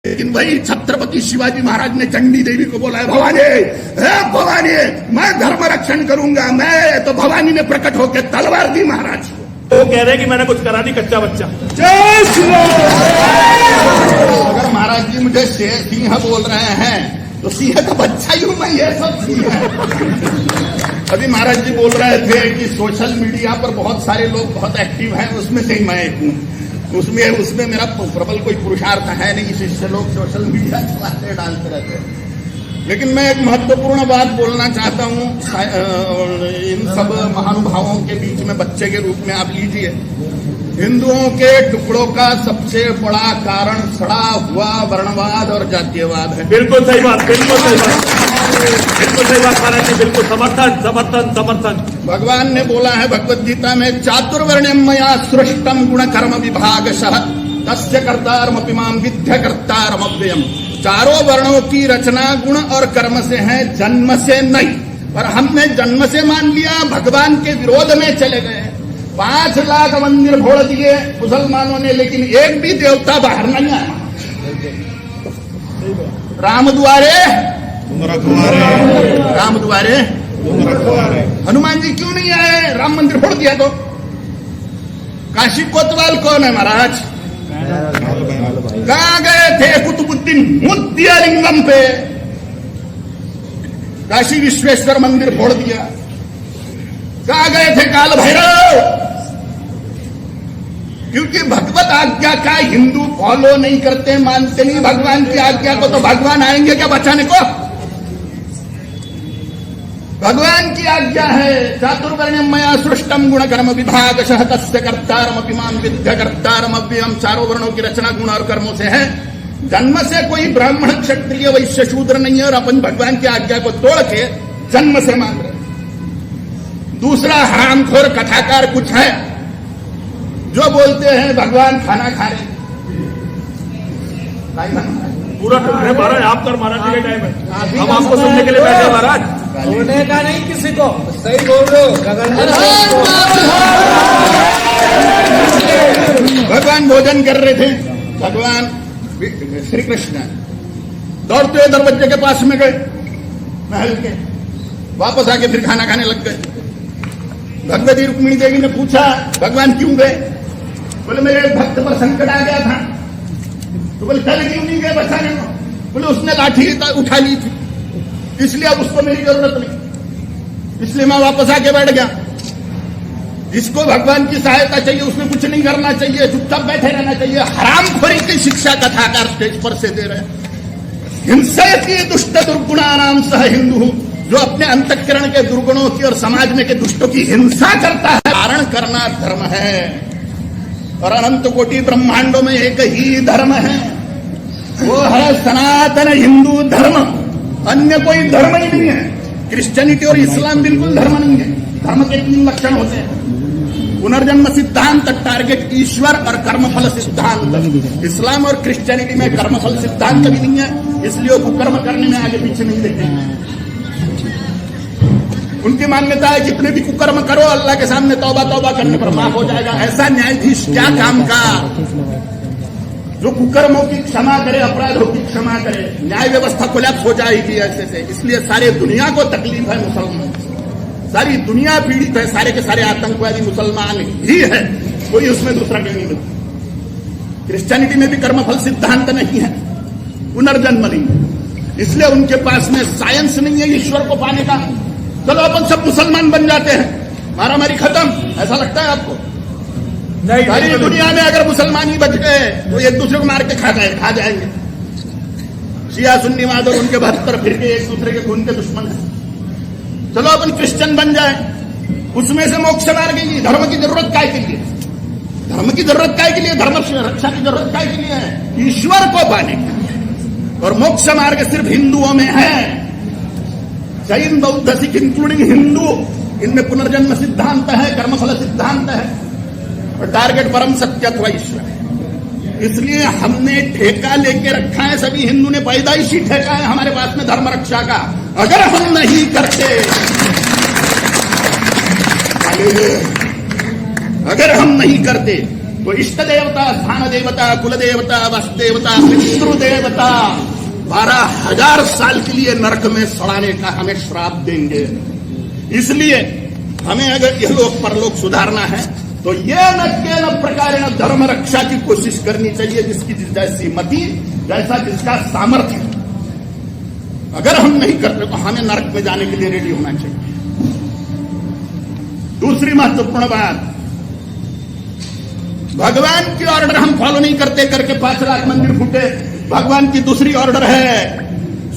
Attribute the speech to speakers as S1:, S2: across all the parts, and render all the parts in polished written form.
S1: लेकिन वही छत्रपति शिवाजी महाराज ने चंडी देवी को बोला है, भवानी भवानी मैं धर्म रक्षण करूंगा। मैं तो भवानी ने प्रकट होकर तलवार दी महाराज को।
S2: वो कह रहे हैं कि मैंने कुछ करा नहीं, कच्चा बच्चा।
S1: जय श्री राम। अगर महाराज जी मुझे सिंह बोल रहे हैं तो सिंह का बच्चा ही हूं मैं, ये सब सिंह है। अभी महाराज जी बोल रहे थे कि सोशल मीडिया पर बहुत सारे लोग बहुत एक्टिव हैं, उसमें से ही मैं एक हूं। उसमें मेरा प्रबल कोई पुरुषार्थ है नहीं, इससे लोग सोशल मीडिया चलाते डालते रहते हैं। लेकिन मैं एक महत्वपूर्ण बात बोलना चाहता हूं इन सब महानुभावों के बीच में बच्चे के रूप में। आप लीजिए, हिंदुओं के टुकड़ों का सबसे बड़ा कारण सड़ा हुआ वर्णवाद और जातीयवाद है।
S2: बिल्कुल सही बात, बिल्कुल सही बात, बिल्कुल सही बात महाराज जी, बिल्कुल समर्थन समर्थन समर्थन।
S1: भगवान ने बोला है भगवद गीता में, चातुर्वर्ण्यम मया सृष्टम गुण कर्म विभागशः तस्य कर्तारमपि मां विद्य कर्तारमव्ययम्। चारों वर्णों की रचना गुण और कर्म से है, जन्म से नहीं। पर हमने जन्म से मान लिया, भगवान के विरोध में चले गए। 5 लाख मंदिर फोड़ दिए मुसलमानों ने, लेकिन एक भी देवता बाहर नहीं आया। राम द्वारे राम द्वारे हनुमान जी क्यों नहीं आए? राम मंदिर फोड़ दिया तो। काशी कोतवाल कौन है महाराज? कहां गए थे कुतुबुद्दीन मुद्दियालिंगम पे? काशी विश्वेश्वर मंदिर फोड़ दिया। कहां गए थे काल भैरव? क्योंकि भगवत आज्ञा का हिंदू फॉलो नहीं करते, मानते नहीं भगवान की आज्ञा को। तो भगवान आएंगे क्या बचाने को? भगवान की आज्ञा है, चातुर्वर्ण्यम मया सृष्टम गुण कर्म विभागशः तस्य कर्तारमपि मां विद्य कर्तारमव्ययम्। चारों वर्णों की रचना गुण और कर्मों से है। जन्म से कोई ब्राह्मण क्षत्रिय वैश्य शूद्र नहीं है, और अपन भगवान की आज्ञा को तोड़ के जन्म से मान रहे। दूसरा हरामखोर कथाकार कुछ है जो बोलते हैं भगवान खाना खा रहे।
S2: पूरा महाराज आप कर, महाराज जी का टाइम है, हम आपको सुनने के लिए बैठे महाराज।
S3: सुनने का नहीं किसी को, सही बोल रहे हो।
S1: भगवान भोजन कर रहे थे, भगवान श्री कृष्ण दौड़ते हुए दरवाजे के पास में गए महल के, वापस आके फिर खाना खाने लग गए। भगवती रुक्मिणी देवी ने पूछा भगवान क्यों गए? बोले मेरे भक्त पर संकट आ गया था। तो बोले कल क्यों नहीं गए बचाने को? बोले उसने लाठी उठा ली थी, इसलिए अब उसको मेरी जरूरत नहीं, इसलिए मैं वापस आके बैठ गया। जिसको भगवान की सहायता चाहिए उसमें कुछ नहीं करना चाहिए, चुपचाप बैठे रहना चाहिए। हरामखोरी की शिक्षा कथाकार स्टेज पर से दे रहे। हिंसयति दुष्ट दुर्गुणानाम सह हिंदू, जो अपने अंतःकरण के दुर्गुणों की और समाज में के दुष्टों की हिंसा करता है, धारण करना धर्म है। और अनंत कोटि ब्रह्मांडों में एक ही धर्म है, वो है सनातन हिंदू धर्म। अन्य कोई धर्म ही नहीं है। क्रिश्चियनिटी और इस्लाम बिल्कुल धर्म नहीं है। धर्म के 3 लक्षण होते हैं, पुनर्जन्म सिद्धांत, टारगेट ईश्वर और कर्मफल सिद्धांत। इस्लाम और क्रिश्चियनिटी में कर्मफल सिद्धांत भी नहीं है, इसलिए वो कुकर्म करने में आगे पीछे नहीं देखेंगे। उनकी मान्यता है जितने भी कुकर्म करो अल्लाह के सामने तौबा तौबा करने पर माफ हो जाएगा। ऐसा न्यायाधीश क्या काम का जो कुकर्मों की क्षमा करे, अपराधों की क्षमा करे? न्याय व्यवस्था कोलैप्स हो जाएगी ऐसे से। इसलिए सारे दुनिया को तकलीफ है मुसलमान, सारी दुनिया पीड़ित है। सारे के सारे आतंकवादी मुसलमान ही है, कोई उसमें दूसरा नहीं मिलता। क्रिश्चियनिटी में भी कर्मफल सिद्धांत नहीं है, पुनर्जन्म नहीं है, इसलिए उनके पास में साइंस नहीं है ईश्वर को पाने का। चलो अपन सब मुसलमान बन जाते हैं, मारामारी खत्म। ऐसा लगता है आपको?
S2: नहीं,
S1: सारी दुनिया में अगर मुसलमान ही बच गए तो एक दूसरे को मार के खा जाएंगे। शिया सुन्नी और उनके 72 फिरके एक दूसरे के खून के दुश्मन है। चलो अपन क्रिश्चियन बन जाए, उसमें से मोक्ष मार्ग की धर्म की जरूरत काय के लिए? धर्म की जरूरत काय के लिए? धर्म रक्षा की जरूरत काय के लिए है? ईश्वर को पाने के लिए। और मोक्ष मार्ग सिर्फ हिंदुओं में है। जैन बौद्ध सिख इंक्लूडिंग हिंदू, इनमें पुनर्जन्म सिद्धांत है, कर्मफल सिद्धांत है, और टारगेट परम सत्यत्व ईश्वर है। इसलिए हमने ठेका लेके रखा है, सभी हिंदू ने पैदाइशी ठेका है हमारे पास में धर्म रक्षा का। अगर हम नहीं करते, अगर हम नहीं करते तो इष्ट देवता, स्थान देवता, कुल देवता, वस्तु देवता, पितृ देवता 12,000 साल के लिए नरक में सड़ाने का हमें श्राप देंगे। इसलिए हमें अगर यह लोक परलोक सुधारना है तो ये न के न प्रकार न धर्म रक्षा की कोशिश करनी चाहिए, जिसकी जैसी मति, जैसा जिसका सामर्थ्य। अगर हम नहीं करते तो हमें नरक में जाने के लिए रेडी होना चाहिए। दूसरी महत्वपूर्ण बात, भगवान की ऑर्डर हम फॉलो नहीं करते करके 5 लाख मंदिर फूटे। भगवान की दूसरी ऑर्डर है,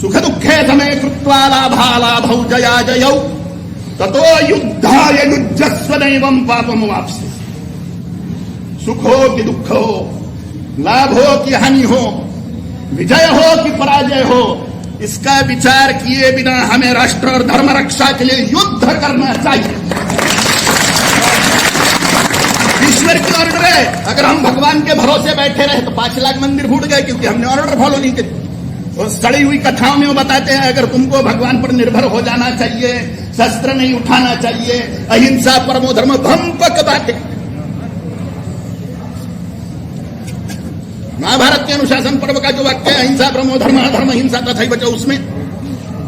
S1: सुख दुखे समय कृत्वा लाभा लाभौ जया जयौ ततो युद्धाय युज्यस्व नैवं पापम वाप्स्य। सुख हो कि दुख हो, लाभ हो कि हानि हो, विजय हो कि पराजय हो, इसका विचार किए बिना हमें राष्ट्र और धर्म रक्षा के लिए युद्ध करना चाहिए। ईश्वर की ऑर्डर है। अगर हम भगवान के भरोसे बैठे रहे तो 5 लाख मंदिर फूट गए, क्योंकि हमने ऑर्डर फॉलो नहीं किया। और सड़ी हुई कथाओं में वो बताते हैं अगर तुमको भगवान पर निर्भर हो जाना चाहिए, शस्त्र नहीं उठाना चाहिए, अहिंसा परमो धर्म, भंपक बातें। महाभारत के अनुशासन पर्व का जो वाक्य है, अहिंसा परमो धर्म, धर्म हिंसा तथा बचाओ, उसमें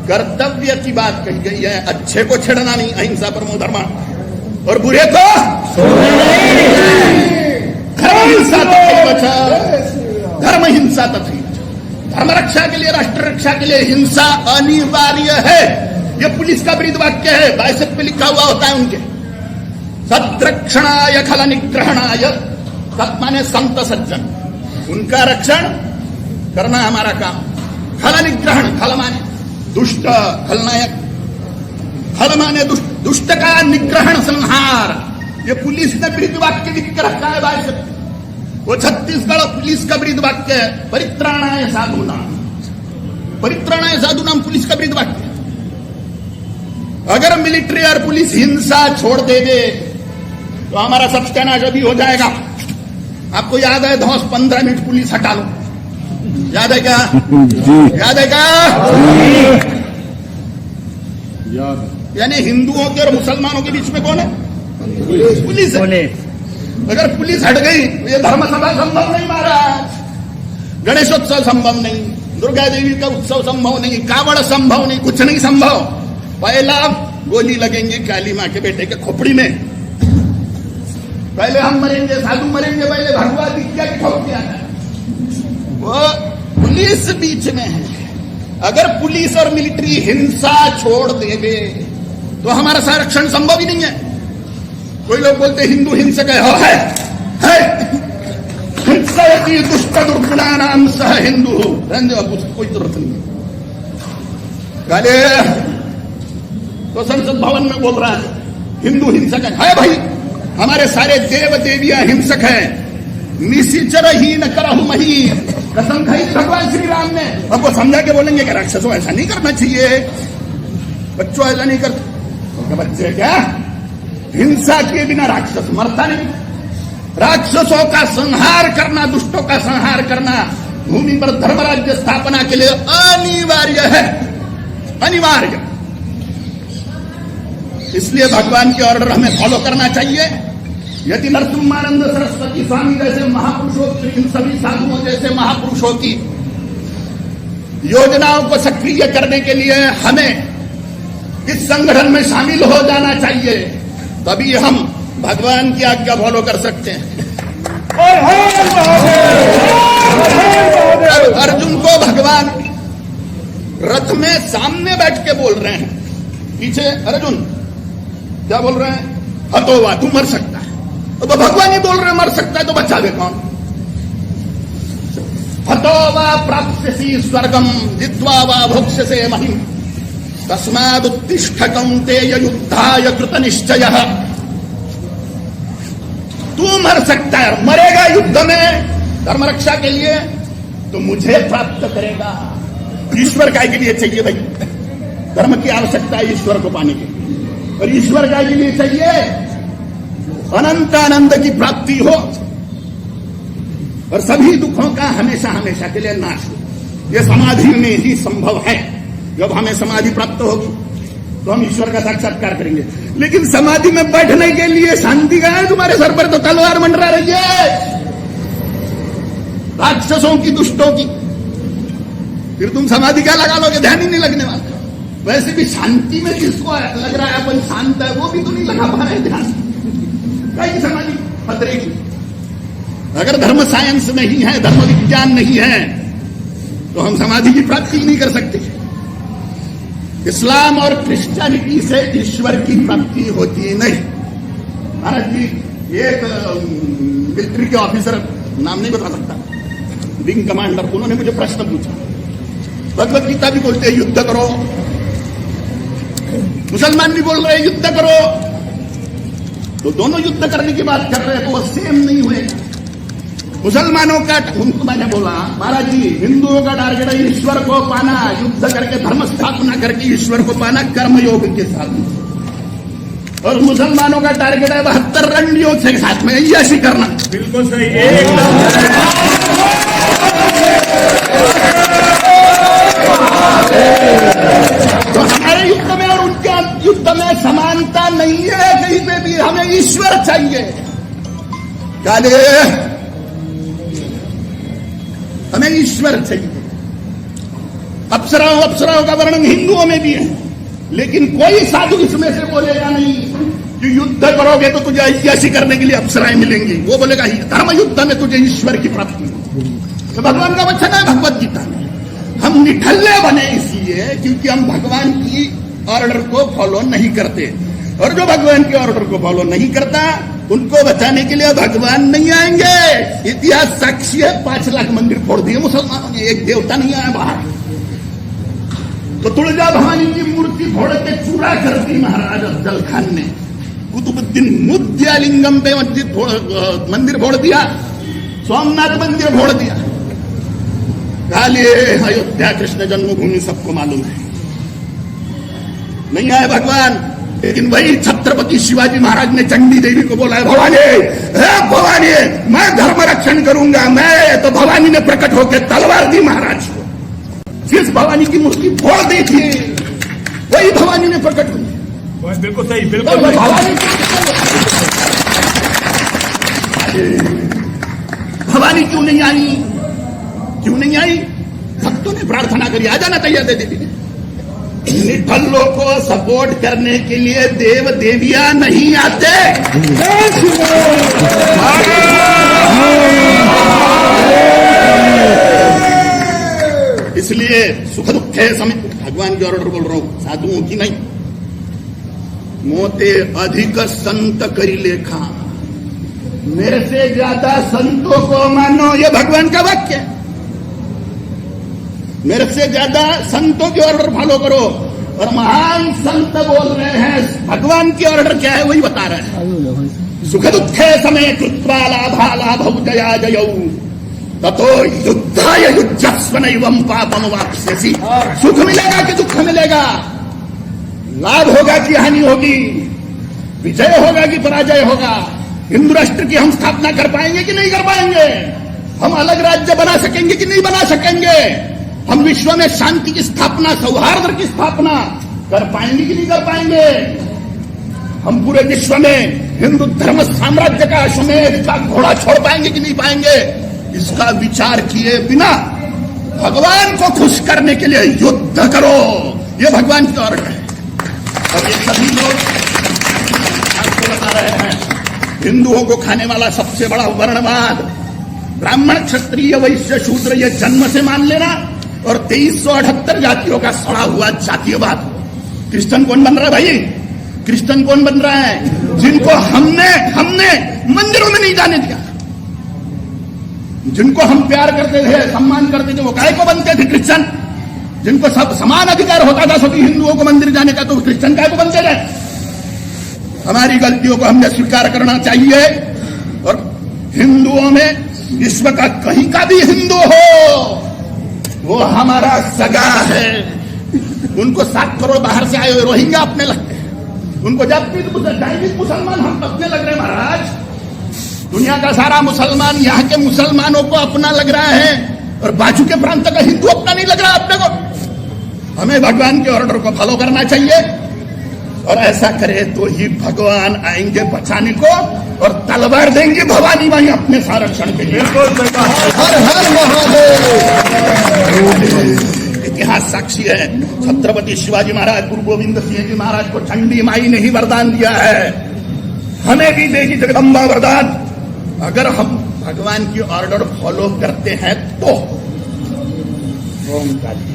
S1: कर्तव्य की बात कही गई है। अच्छे को छेड़ना नहीं, अहिंसा परमो धर्म, और बुरे को धर्म हिंसा तथा बचाओ, धर्म हिंसा तथा। धर्म रक्षा के लिए, राष्ट्र रक्षा के लिए हिंसा अनिवार्य है। ये पुलिस का ब्रीद वाक्य है, बाइसेप पे लिखा हुआ होता है उनके। सत्रक्षणाय खल निग्रहणाय, सत माने संत सज्जन, उनका रक्षण करना हमारा काम। खल निग्रहण, खल माने दुष्ट, खलनायक, खल माने दुष्ट का निग्रहण संहार। ये पुलिस ने ब्रीद वाक्य लिख कर रखा है बाइसेप। वो छत्तीसगढ़ पुलिस का ब्रीद वाक्य है, परित्राणाय साधूनाम। परित्राणाय साधूनाम पुलिस का ब्रीद वाक्य। अगर मिलिट्री और पुलिस हिंसा छोड़ देंगे तो हमारा सत्यानाश अभी हो जाएगा। आपको याद है धौस 15 मिनट पुलिस हटा लो, याद है क्या? याद है क्या? यानी हिंदुओं के और मुसलमानों के बीच में कौन है? पुलिस है। अगर पुलिस हट गई तो ये धर्म सभा संभव नहीं, महाराज। गणेशोत्सव संभव नहीं, दुर्गा देवी का उत्सव संभव नहीं, कावड़ संभव नहीं, कुछ नहीं संभव। पहला गोली लगेंगे काली मां के बेटे के खोपड़ी में। पहले हम मरेंगे, साधु मरेंगे, पहले भगवा दिखा के ठोक दिया था। वो पुलिस बीच में है। अगर पुलिस और मिलिट्री हिंसा छोड़ देंगे तो हमारा संरक्षण संभव ही नहीं है। कोई लोग बोलते हिंदू हिंसक है। हिंसयति दुष्ट दुर्गुणानाम सह हिंदू, कोई जरूरत नहीं। गाले तो संसद भवन में बोल रहा है हिंदू हिंसक है। भाई, हमारे सारे देव देवियां हिंसक हैं। निशिचर ही न करहु मही, कसम खाई भगवान श्री राम ने। हमको समझा के बोलेंगे कि राक्षसों ऐसा नहीं करना चाहिए, बच्चों ऐसा नहीं करते। बच्चे क्या हिंसा के बिना राक्षस मरता नहीं। राक्षसों का संहार करना, दुष्टों का संहार करना भूमि पर धर्म राज्य स्थापना के लिए अनिवार्य है, अनिवार्य। इसलिए भगवान की ऑर्डर हमें फॉलो करना चाहिए। यदि नरसिम्हानंद सरस्वती स्वामी जैसे महापुरुषों, इन सभी साधुओं जैसे महापुरुषों की योजनाओं को सक्रिय करने के लिए हमें इस संगठन में शामिल हो जाना चाहिए, तभी हम भगवान की आज्ञा फॉलो कर सकते हैं। अर्जुन को भगवान रथ में सामने बैठ के बोल रहे हैं, पीछे अर्जुन क्या बोल रहे हैं? हतोवा, तू मर सकता है। तो भगवान ही बोल रहे मर सकता है, तो बचावे कौन? हतोवा प्राप्स्यसि स्वर्गम जित्वा वा भोक्ष्यसे महिम तस्मादुत्तिष्ठ कौन्तेय युद्धाय कृत निश्चयः। तू मर सकता है, मरेगा युद्ध में धर्म रक्षा के लिए, तो मुझे प्राप्त करेगा। ईश्वर काय के लिए चाहिए भाई? धर्म की आवश्यकता है ईश्वर को पाने के, और ईश्वर काय के लिए चाहिए? अनंत आनंद की प्राप्ति हो और सभी दुखों का हमेशा हमेशा के लिए नाश हो। यह समाधि में ही संभव है। जब हमें समाधि प्राप्त होगी तो हम ईश्वर का साक्षात्कार करेंगे। लेकिन समाधि में बैठने के लिए शांति का है, तुम्हारे सर पर तो तलवार मंडरा रही है राक्षसों की, दुष्टों की। फिर तुम समाधि क्या लगा लोगे, ध्यान ही नहीं लगने वाला। वैसे भी शांति में जिसको लग रहा है अपन शांत है, वो भी तो नहीं लगा पा रहे ध्यान। कई समाधि खतरे की। अगर धर्म साइंस नहीं है, धर्म विज्ञान नहीं है, तो हम समाधि की प्राप्ति नहीं कर सकते। इस्लाम और क्रिश्चियनिटी से ईश्वर की प्राप्ति होती नहीं। महाराज जी, एक मिलिट्री के ऑफिसर, नाम नहीं बता सकता, विंग कमांडर, उन्होंने मुझे प्रश्न पूछा। भगवत गीता भी बोलते हैं युद्ध करो, मुसलमान भी बोल रहे हैं युद्ध करो, तो दोनों युद्ध करने की बात कर रहे हैं, तो वो सेम नहीं हुए। मुसलमानों का, उनको मैंने बोला महाराज जी, हिंदुओं का टारगेट है ईश्वर को पाना, युद्ध करके धर्म स्थापना करके ईश्वर को पाना कर्मयोग के साथ, और मुसलमानों का टारगेट है 72 रणयोग के साथ में यशी करना।
S2: बिल्कुल सही, एकदम।
S1: तो हमारे युद्ध में और उनके युद्ध में समानता नहीं है कहीं पे भी। हमें ईश्वर चाहिए, काले हमें ईश्वर चाहिए। अप्सराओं का वर्णन हिंदुओं में भी है, लेकिन कोई साधु इसमें से बोलेगा नहीं कि युद्ध करोगे तो तुझे ऐसी करने के लिए अप्सराएं मिलेंगी। वो बोलेगा धर्म युद्ध में तुझे ईश्वर की प्राप्ति होगी। तो भगवान का वचन है भगवत गीता में। हम निठल्ले बने इसलिए क्योंकि हम भगवान की ऑर्डर को फॉलो नहीं करते, और जो भगवान के ऑर्डर को फॉलो नहीं करता उनको बचाने के लिए भगवान नहीं आएंगे। इतिहास साक्षी है, 5 लाख मंदिर फोड़ दिए मुसलमानों ने, एक देवता नहीं आया बाहर। तो तुलजा भवानी की मूर्ति फोड़ के चूरा कर दी महाराज अफजल खान ने। कुतुबुद्दीन मुद्यालिंगम पे मंदिर फोड़ दिया, सोमनाथ मंदिर फोड़ दिया। काले अयोध्या कृष्ण जन्मभूमि सबको मालूम है, नहीं आए भगवान। लेकिन वही छत्रपति शिवाजी महाराज ने चंडी देवी को बोला है, भवानी मैं धर्म रक्षण करूंगा। मैं तो भवानी ने प्रकट होकर तलवार दी महाराज को, जिस भवानी की मूर्ति फोड़ दी थी वही भवानी ने प्रकट हुई।
S2: बिल्कुल सही, बिल्कुल
S1: भवानी क्यों नहीं आई, क्यों नहीं आई? भक्तों ने प्रार्थना करी, आ जाना तैयार दे देवी ने। निठल्लों को सपोर्ट करने के लिए देव देवियां नहीं आते। इसलिए सुख दुख है समय भगवान की ऑर्डर बोल रहा हूं, साधुओं की नहीं। मोते अधिक संत करी लेखा, मेरे से ज्यादा संतों को मानो, ये भगवान का वाक्य है। मेरे से ज्यादा संतों की ऑर्डर फॉलो करो। और महान संत बोल रहे हैं, भगवान की ऑर्डर क्या है वही बता रहे हैं। सुख दुखे समय कृत्वा लाभा लाभौ जया जयौ ततो युद्धाय युज्यस्व नैवं पापम वाप्स्यसि। सुख मिलेगा कि दुख मिलेगा, लाभ होगा कि हानि होगी, विजय होगा कि पराजय होगा, हिंदू राष्ट्र की हम स्थापना कर पाएंगे कि नहीं कर पाएंगे, हम अलग राज्य बना सकेंगे कि नहीं बना सकेंगे, हम विश्व में शांति की स्थापना, सौहार्द की स्थापना कर पाएंगे कि नहीं कर पाएंगे, हम पूरे विश्व में हिंदू धर्म साम्राज्य का अश्वमेध का घोड़ा छोड़ पाएंगे कि नहीं पाएंगे, इसका विचार किए बिना भगवान को खुश करने के लिए युद्ध करो, ये भगवान की ऑर्डर है। और ये सभी लोग आपको बता रहे हैं, हिंदुओं को खाने वाला सबसे बड़ा वर्णवाद, ब्राह्मण क्षत्रिय वैश्य शूद्र ये जन्म से मान लेना, और 2378 जातियों का सड़ा हुआ जातीयवाद। क्रिश्चियन कौन बन रहा है भाई? क्रिश्चियन कौन बन रहा है? जिनको हमने मंदिरों में नहीं जाने दिया, जिनको हम प्यार करते थे, सम्मान करते थे, वो काहे को बनते थे क्रिश्चियन? जिनको सब समान अधिकार होता था सभी हिंदुओं को मंदिर जाने का, तो क्रिश्चियन काहे को बनते थे? हमारी गलतियों को हमने स्वीकार करना चाहिए। और हिंदुओं में विश्व का कहीं का भी हिंदू हो, वो हमारा सगा है। उनको 7 करोड़ बाहर से आए हुए रोहिंग्या अपने लगते हैं, उनको चाइनीज मुसलमान हम अपने लग रहे हैं महाराज। दुनिया का सारा मुसलमान यहाँ के मुसलमानों को अपना लग रहा है, और बाजू के प्रांत का हिंदू अपना नहीं लग रहा अपने को। हमें भगवान के ऑर्डर को फॉलो करना चाहिए, और ऐसा करे तो ही भगवान आएंगे बचाने को और तलवार देंगे भवानी माई अपने संरक्षण के लिए।
S2: बिल्कुल सही बात।
S1: हर हर महादेव। इतिहास साक्षी है, छत्रपति शिवाजी महाराज, गुरु गोविंद सिंह जी महाराज को चंडी माई ने ही वरदान दिया है, हमें भी देगी जगदम्बा वरदान, अगर हम भगवान की ऑर्डर फॉलो करते हैं तो। ओम काली।